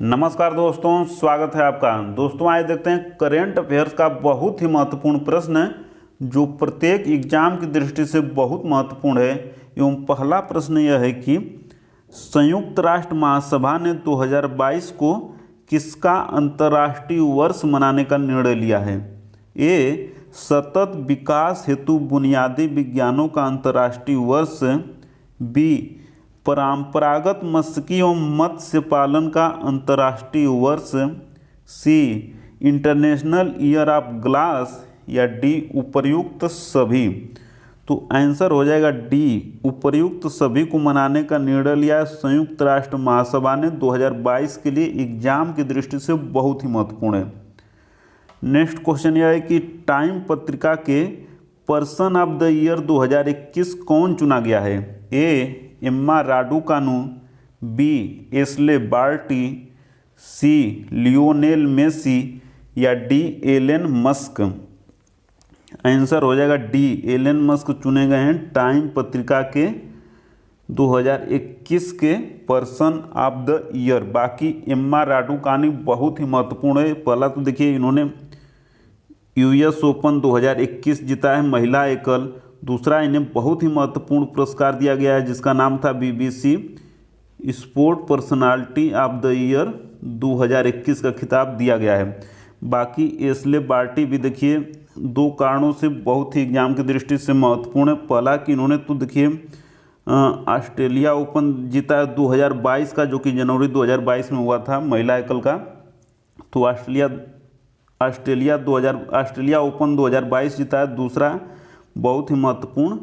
नमस्कार दोस्तों, स्वागत है आपका। दोस्तों आइए देखते हैं करेंट अफेयर्स का बहुत ही महत्वपूर्ण प्रश्न है जो प्रत्येक एग्जाम की दृष्टि से बहुत महत्वपूर्ण है। एवं पहला प्रश्न यह है कि संयुक्त राष्ट्र महासभा ने 2022 को किसका अंतर्राष्ट्रीय वर्ष मनाने का निर्णय लिया है। ए सतत विकास हेतु बुनियादी विज्ञानों का अंतर्राष्ट्रीय वर्ष, बी परंपरागत मत्स्यिकी एवं मत्स्य पालन का अंतर्राष्ट्रीय वर्ष, सी इंटरनेशनल ईयर ऑफ ग्लास, या डी उपर्युक्त सभी। तो आंसर हो जाएगा डी, उपर्युक्त सभी को मनाने का निर्णय लिया है संयुक्त राष्ट्र महासभा ने 2022 के लिए। एग्जाम की दृष्टि से बहुत ही महत्वपूर्ण है। नेक्स्ट क्वेश्चन यह है कि टाइम पत्रिका के पर्सन ऑफ द ईयर 2021 कौन चुना गया है। A Emma Raducanu, B Ashleigh Barty, C Lionel Messi, या डी एलन मस्क। आंसर हो जाएगा डी, एलन मस्क चुने गए हैं टाइम पत्रिका के 2021 के पर्सन ऑफ द ईयर। बाकी एम्मा राडुकानु बहुत ही महत्वपूर्ण है। पहला तो देखिए इन्होंने यूएस ओपन 2021 जीता है महिला एकल। दूसरा इन्हें बहुत ही महत्वपूर्ण पुरस्कार दिया गया है जिसका नाम था BBC sport personality of the year 2021 का खिताब दिया गया है। बाकी एस्ले बार्टी भी देखिए दो कारणों से बहुत ही एग्जाम की दृष्टि से महत्वपूर्ण है। पहला कि इन्होंने तो देखिए ऑस्ट्रेलिया ओपन जीता है 2022 का, जो कि जनवरी 2022 में हुआ था महिला एकल का। तो ऑस्ट्रेलिया ओपन 2022 जीता है। दूसरा बहुत ही महत्वपूर्ण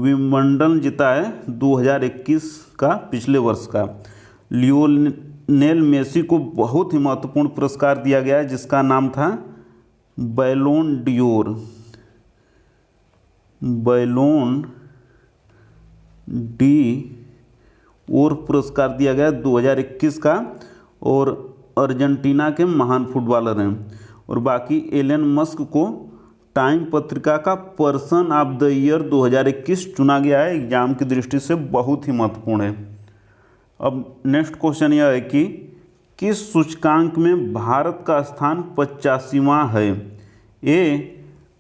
विंबलडन जीता है 2021 का, पिछले वर्ष का। लियोनेल मेसी को बहुत ही महत्वपूर्ण पुरस्कार दिया गया है जिसका नाम था बैलोन डियोर, बैलोन डी और पुरस्कार दिया गया 2021 का, और अर्जेंटीना के महान फुटबॉलर हैं। और बाकी एलन मस्क को टाइम पत्रिका का पर्सन ऑफ द ईयर 2021 चुना गया है। एग्जाम की दृष्टि से बहुत ही महत्वपूर्ण है। अब नेक्स्ट क्वेश्चन यह है कि किस सूचकांक में भारत का स्थान 85वां है। A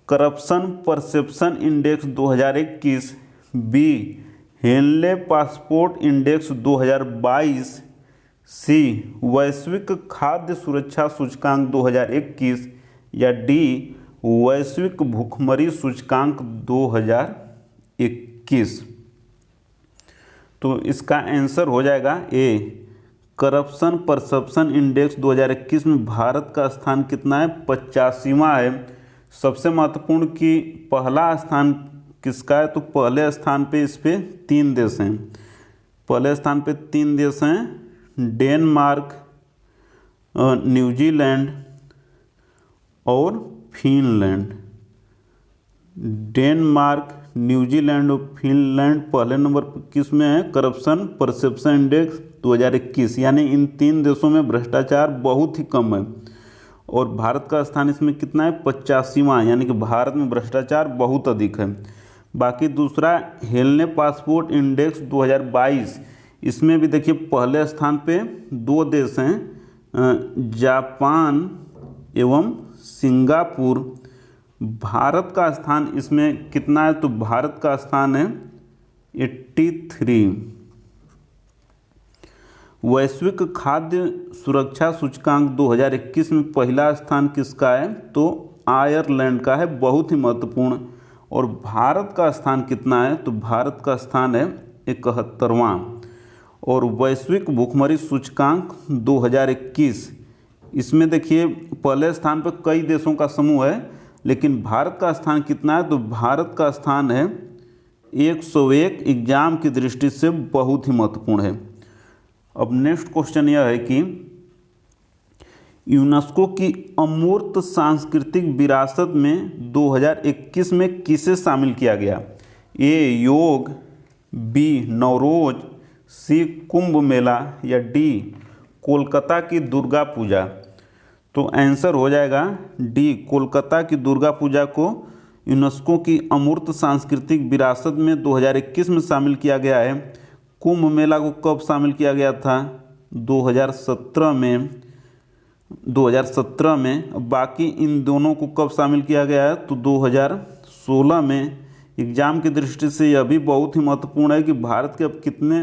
corruption perception index 2021, B Henley passport index 2022, C वैश्विक खाद्य सुरक्षा सूचकांक 2021, या डी वैश्विक भूखमरी सूचकांक 2021। तो इसका आंसर हो जाएगा ए करप्शन परसेप्शन इंडेक्स 2021 में भारत का स्थान कितना है, 85वां है। सबसे महत्वपूर्ण कि पहला स्थान किसका है, तो पहले स्थान पे इस पे 3 देश हैं। पहले स्थान पे 3 देश हैं, डेनमार्क, न्यूजीलैंड और फिनलैंड। डेनमार्क, न्यूजीलैंड और फिनलैंड पहले नंबर पर किस में है, करप्शन परसेप्शन इंडेक्स 2021। यानी इन 3 देशों में भ्रष्टाचार बहुत ही कम है। और भारत का स्थान इसमें कितना है, 85वां, यानी कि भारत में भ्रष्टाचार बहुत अधिक है। बाकी दूसरा हेलने पासपोर्ट इंडेक्स 2022, इसमें भी देखिए पहले स्थान पे 2 देश हैं, जापान एवं सिंगापुर। भारत का स्थान इसमें कितना है, तो भारत का स्थान है 83। वैश्विक खाद्य सुरक्षा सूचकांक 2021 में पहला स्थान किसका है, तो आयरलैंड का है, बहुत ही महत्वपूर्ण। और भारत का स्थान कितना है, तो भारत का स्थान है 71वां। और वैश्विक भूखमरी सूचकांक 2021, इसमें देखिए पहले स्थान पर कई देशों का समूह है, लेकिन भारत का स्थान कितना है, तो भारत का स्थान है 101। एग्जाम की दृष्टि से बहुत ही महत्वपूर्ण है। अब नेक्स्ट क्वेश्चन यह है कि यूनेस्को की अमूर्त सांस्कृतिक विरासत में 2021 में किसे शामिल किया गया। ए योग, बी नवरोज, सी कुंभ मेला, या डी कोलकाता की दुर्गा पूजा। तो आंसर हो जाएगा डी, कोलकाता की दुर्गा पूजा को यूनेस्को की अमूर्त सांस्कृतिक विरासत में 2021 में शामिल किया गया है। कुंभ मेला को कब शामिल किया गया था, 2017 में। बाकी इन दोनों को कब शामिल किया गया है तो 2016 में। एग्जाम की दृष्टि से यह भी बहुत ही महत्वपूर्ण है कि भारत के अब कितने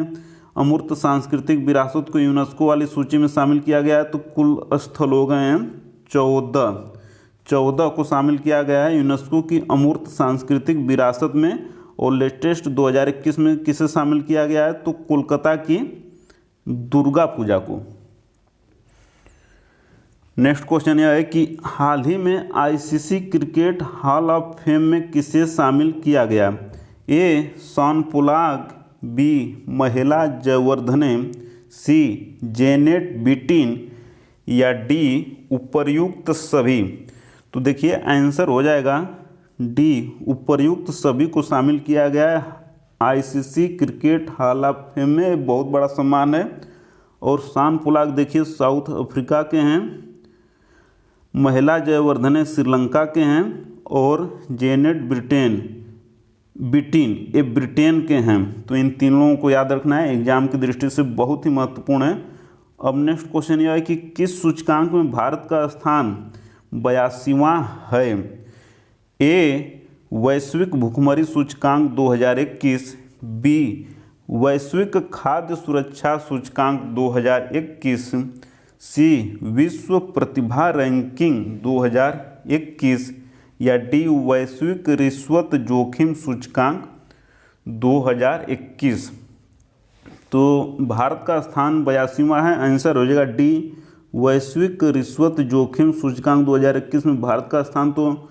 अमूर्त सांस्कृतिक विरासत को यूनेस्को वाली सूची में शामिल किया गया है तो कुल स्थल हो गए हैं 14 को शामिल किया गया है यूनेस्को की अमूर्त सांस्कृतिक विरासत में। और लेटेस्ट 2021 में किसे शामिल किया गया है तो कोलकाता की दुर्गा पूजा को। नेक्स्ट क्वेश्चन यह है कि हाल ही में ICC cricket hall of fame में किसे शामिल किया गया? ए शॉन पोलार्ड, बी महिला जयवर्धने, सी जेनेट बिटिन या डी उपर्युक्त सभी। तो देखिए आंसर हो जाएगा डी उपर्युक्त सभी को शामिल किया गया है ICC cricket hall of fame में। बहुत बड़ा सम्मान है। और शॉन पोलार्ड देखिए साउथ अफ्रीका के हैं, महिला जयवर्धने श्रीलंका के हैं और जेनेट बिटिन ये ब्रिटेन के हैं। तो इन तीन लोगों को याद रखना है, एग्जाम की दृष्टि से बहुत ही महत्वपूर्ण है। अब नेक्स्ट क्वेश्चन यह है कि किस सूचकांक में भारत का स्थान 82वां है? ए वैश्विक भुखमरी सूचकांक 2021, बी वैश्विक खाद्य सुरक्षा सूचकांक 2021, सी विश्व प्रतिभा रैंकिंग 2021 या डी वैश्विक रिश्वत जोखिम सूचकांक 2021। तो भारत का स्थान 82वां है। आंसर हो जाएगा डी वैश्विक रिश्वत जोखिम सूचकांक 2021 में भारत का स्थान तो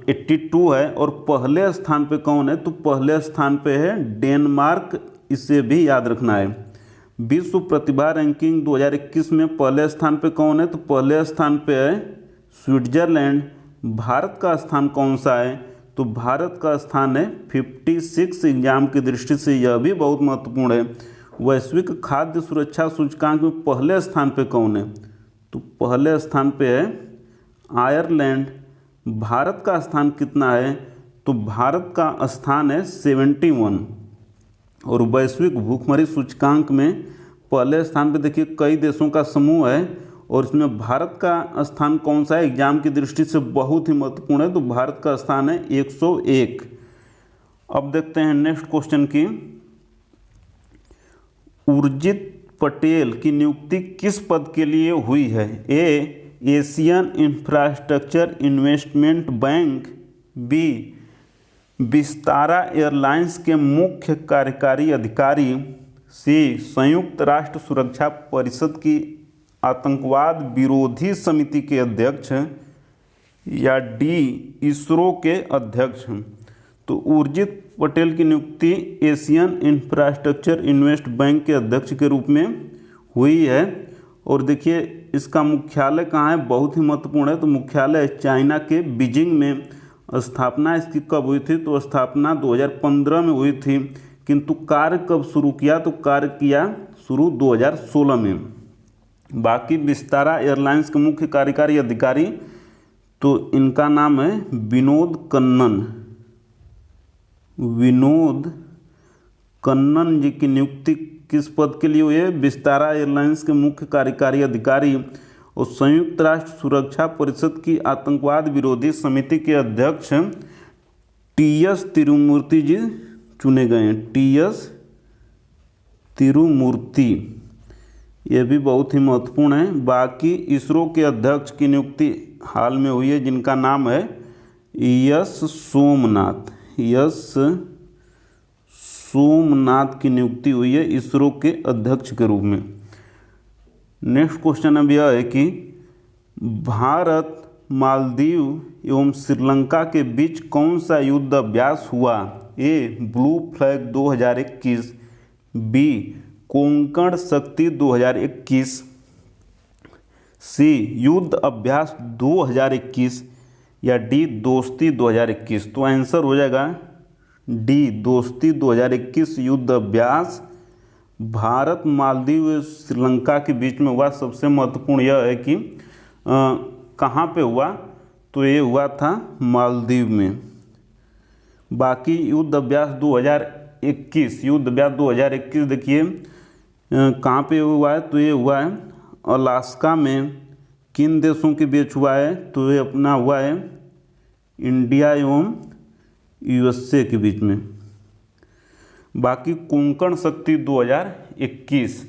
82 है। और पहले स्थान पे कौन है तो पहले स्थान पे है डेनमार्क, इसे भी याद रखना है। विश्व प्रतिभा रैंकिंग 2021 में पहले स्थान पे कौन है तो पहले स्थान पे है स्विट्जरलैंड। भारत का स्थान कौन सा है तो भारत का स्थान है 56। एग्जाम की दृष्टि से यह भी बहुत महत्वपूर्ण है। वैश्विक खाद्य सुरक्षा सूचकांक में पहले स्थान पे कौन है तो पहले स्थान पे है आयरलैंड। भारत का स्थान कितना है तो भारत का स्थान है 71। और वैश्विक भूखमरी सूचकांक में पहले स्थान पे देखिए कई देशों का समूह है और इसमें भारत का स्थान कौन सा है एग्जाम की दृष्टि से बहुत ही महत्वपूर्ण है। तो भारत का स्थान है 101। अब देखते हैं नेक्स्ट क्वेश्चन की। उर्जित पटेल की नियुक्ति किस पद के लिए हुई है? A Asian infrastructure investment bank, B Vistara airlines के मुख्य कार्यकारी अधिकारी, सी संयुक्त राष्ट्र सुरक्षा परिषद की आतंकवाद विरोधी समिति के अध्यक्ष या डी इसरो के अध्यक्ष। तो उर्जित पटेल की नियुक्ति एशियन इंफ्रास्ट्रक्चर इन्वेस्ट बैंक के अध्यक्ष के रूप में हुई है। और देखिए इसका मुख्यालय कहाँ है, बहुत ही महत्वपूर्ण है। तो मुख्यालय चाइना के बीजिंग में। स्थापना इसकी कब हुई थी तो स्थापना 2015 में हुई थी, किंतु कार्य कब शुरू किया तो कार्य किया शुरू 2016 में। बाकी विस्तारा एयरलाइंस के मुख्य कार्यकारी अधिकारी तो इनका नाम है विनोद कन्नन जी की नियुक्ति किस पद के लिए हुई है? विस्तारा एयरलाइंस के मुख्य कार्यकारी अधिकारी और संयुक्त राष्ट्र सुरक्षा परिषद की आतंकवाद विरोधी समिति के अध्यक्ष टीएस तिरुमूर्ति जी चुने गए हैं। टीएस तिरुमूर्ति, यह भी बहुत ही महत्वपूर्ण है। बाकी इसरो के अध्यक्ष की नियुक्ति हाल में हुई है जिनका नाम है यस सोमनाथ की नियुक्ति हुई है इसरो के अध्यक्ष के रूप में। नेक्स्ट क्वेश्चन अब यह है कि भारत, मालदीव एवं श्रीलंका के बीच कौन सा युद्ध अभ्यास हुआ? ए ब्लू फ्लैग 2021, बी कोंकण शक्ति 2021, सी युद्ध अभ्यास 2021 या डी दोस्ती 2021। तो आंसर हो जाएगा डी दोस्ती 2021 युद्ध अभ्यास भारत, मालदीव और श्रीलंका के बीच में हुआ। सबसे महत्वपूर्ण यह है कि कहाँ पे हुआ तो ये हुआ था मालदीव में। बाकी युद्ध अभ्यास 2021 देखिए कहाँ पे हुआ है, तो ये हुआ है अलास्का में। किन देशों के बीच हुआ है, तो ये अपना हुआ है इंडिया एवं यूएसए के बीच में। बाकी कोंकण शक्ति 2021,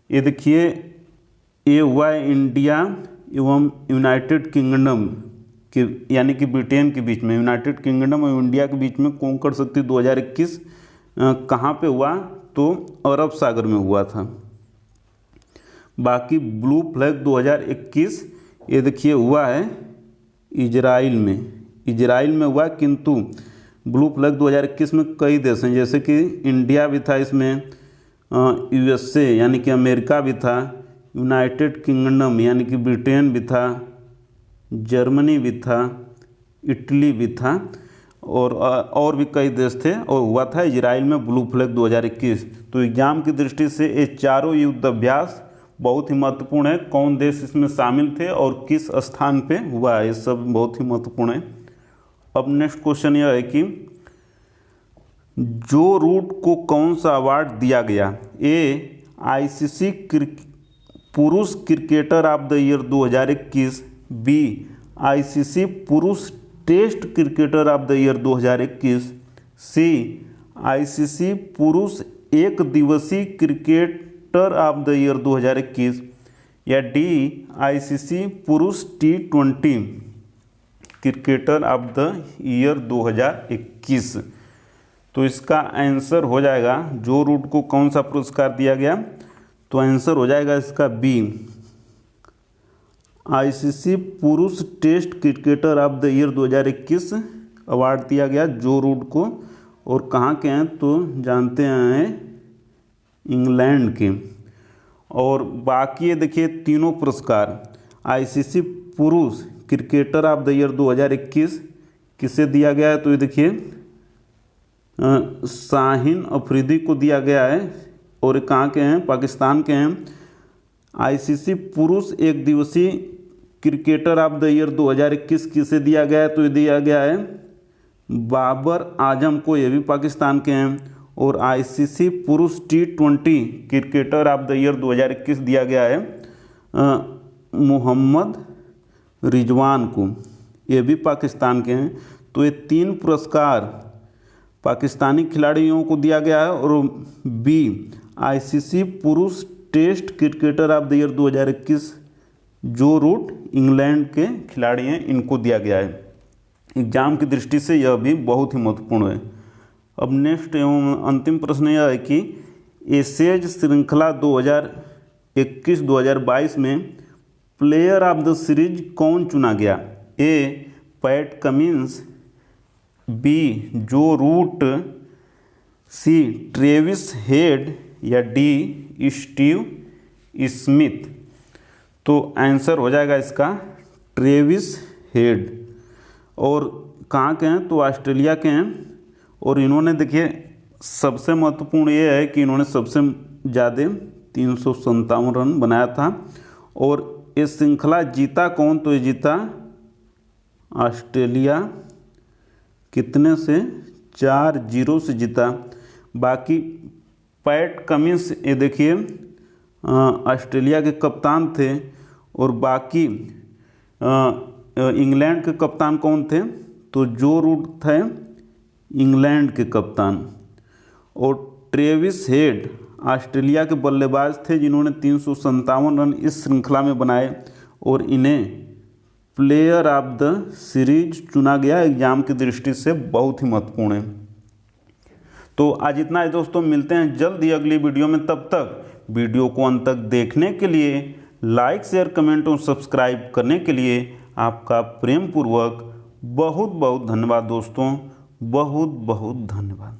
ये देखिए ये हुआ है इंडिया एवं यूनाइटेड किंगडम के, यानी कि ब्रिटेन के बीच में, यूनाइटेड किंगडम और इंडिया के बीच में कोंकण शक्ति 2021 कहाँ पे हुआ, तो अरब सागर में हुआ था। बाकी ब्लू फ्लैग 2021 ये देखिए हुआ है इजराइल में हुआ, किंतु ब्लू फ्लैग 2021 में कई देश हैं, जैसे कि इंडिया भी था इसमें, यूएसए यानी कि अमेरिका भी था, यूनाइटेड किंगडम यानी कि ब्रिटेन भी था, जर्मनी भी था, इटली भी था, और भी कई देश थे, और हुआ था इजराइल में ब्लू फ्लैग 2021। तो एग्जाम की दृष्टि से ये चारों युद्ध अभ्यास बहुत ही महत्वपूर्ण है। कौन देश इसमें शामिल थे और किस स्थान पे हुआ है, ये सब बहुत ही महत्वपूर्ण है। अब नेक्स्ट क्वेश्चन यह है कि जो रूट को कौन सा अवार्ड दिया गया, ए आईसीसी पुरुष cricketer of the year 2021, B ICC पुरुष test cricketer of the year 2021, C ICC पुरुष एक दिवसीय क्रिकेटर ऑफ द ईयर 2021, या डी आईसीसी पुरुष T20 cricketer of the year 2021। तो इसका आंसर हो जाएगा, जो रूट को कौन सा पुरस्कार दिया गया, तो आंसर हो जाएगा इसका बी, आईसीसी पुरुष test cricketer of the year 2021 award दिया गया जो रूट को। और कहाँ के हैं, तो जानते हैं इंग्लैंड के। और बाकी ये देखिए तीनों पुरस्कार, आईसीसी पुरुष क्रिकेटर ऑफ द ईयर 2021 किसे दिया गया है, तो ये देखिए शाहीन अफरीदी को दिया गया है, और कहाँ के हैं, पाकिस्तान के हैं। आईसीसी पुरुष एक दिवसीय क्रिकेटर ऑफ द ईयर 2021 किसे दिया गया है, तो ये दिया गया है बाबर आजम को, ये भी पाकिस्तान के हैं। और आईसीसी पुरुष T20 cricketer of the year 2021 दिया गया है मोहम्मद रिजवान को, ये भी पाकिस्तान के हैं। तो ये तीन पुरस्कार पाकिस्तानी खिलाड़ियों को दिया गया है। और बी आईसीसी पुरुष test cricketer of the year 2021 Joe root England के खिलाड़ी हैं, इनको दिया गया है। एग्जाम की दृष्टि से यह भी बहुत ही महत्वपूर्ण है। अब नेक्स्ट एवं अंतिम प्रश्न यह है कि एशेज श्रृंखला 2021-2022 में प्लेयर ऑफ द सीरीज कौन चुना गया, ए पैट कमिंस, बी जो रूट, सी ट्रेविस हेड, या डी स्टीव स्मिथ। तो आंसर हो जाएगा इसका ट्रेविस हेड। और कहाँ के हैं, तो ऑस्ट्रेलिया के हैं। और इन्होंने देखिए सबसे महत्वपूर्ण ये है कि इन्होंने सबसे ज़्यादा 357 रन बनाया था। और ये श्रृंखला जीता कौन, तो ये जीता ऑस्ट्रेलिया, कितने से, 4-0 से जीता। बाकी पैट कमिंस ये देखिए ऑस्ट्रेलिया के कप्तान थे। और बाकी इंग्लैंड के कप्तान कौन थे, तो जो रूट थे इंग्लैंड के कप्तान। और ट्रेविस हेड ऑस्ट्रेलिया के बल्लेबाज थे जिन्होंने 357 रन इस श्रृंखला में बनाए, और इन्हें प्लेयर ऑफ द सीरीज चुना गया। एग्जाम की दृष्टि से बहुत ही महत्वपूर्ण है। तो आज इतना है दोस्तों, मिलते हैं जल्द ही अगली वीडियो में। तब तक वीडियो को अंत तक देखने के लिए, लाइक शेयर कमेंट और सब्सक्राइब करने के लिए आपका प्रेम पूर्वक बहुत बहुत धन्यवाद दोस्तों, बहुत बहुत धन्यवाद।